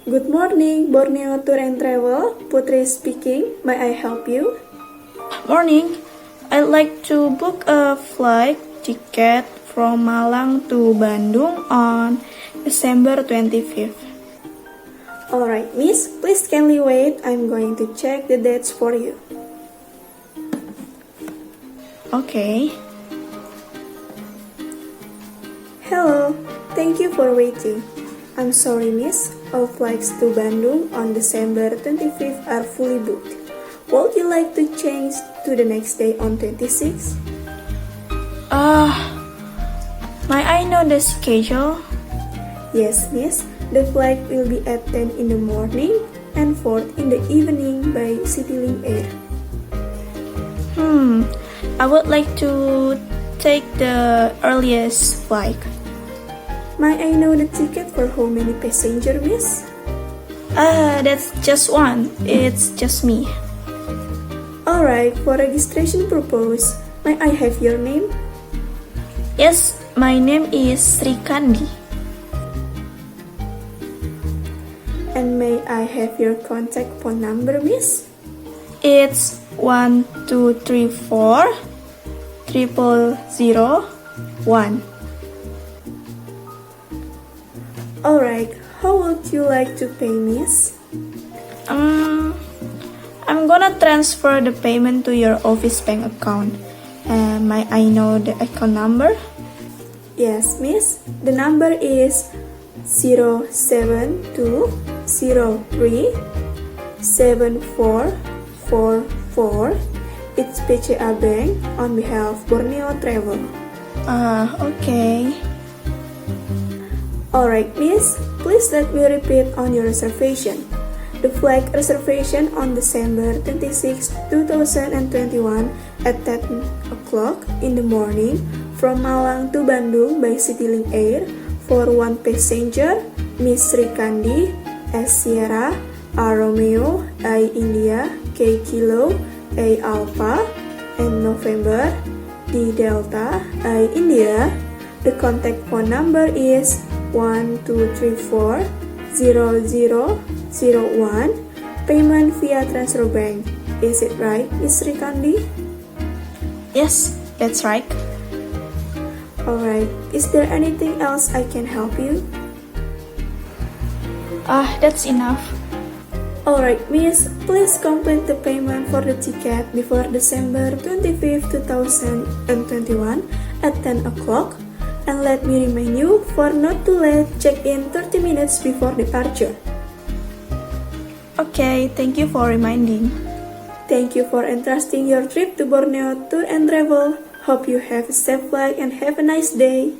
Good morning, Borneo Tour and Travel. Putri speaking. May I help you? Morning. I'd like to book a flight ticket from Malang to Bandung on December 25th. Alright, miss. Please kindly wait. I'm going to check the dates for you. Okay. Hello. Thank you for waiting. I'm sorry, miss. All flights to Bandung on December 25th are fully booked. Would you like to change to the next day on 26th? May I know the schedule? Yes, miss. The flight will be at 10 in the morning and 4 in the evening by CityLink Air. I would like to take the earliest flight. May I know the ticket for how many passengers, miss? That's just one. It's just me. Alright, for registration purpose, may I have your name? Yes, my name is Sri Kandi. And may I have your contact phone number, miss? It's 1234 0001. Alright, how would you like to pay, miss? I'm gonna transfer the payment to your office bank account. May I know the account number? Yes, miss. The number is 072037444. It's BCA Bank on behalf of Borneo Travel. Okay. Alright, miss. Please let me repeat on your reservation. The flight reservation on December 26, 2021 at 10 o'clock in the morning from Malang to Bandung by CityLink Air for one passenger, Miss Sri Kandi, S Sierra, R Romeo, I India, K Kilo, A Alpha, and November, D Delta, I India. The contact phone number is 1234 0001. Payment via transfer bank. Is it right, Miss Sri Kandi? Yes, that's right. Alright, is there anything else I can help you? That's enough. Alright, miss, please complete the payment for the ticket before December 25th, 2021 at 10 o'clock. And let me remind you for not to late check-in 30 minutes before departure. Okay, thank you for reminding. Thank you for entrusting your trip to Borneo Tour and Travel. Hope you have a safe flight and have a nice day.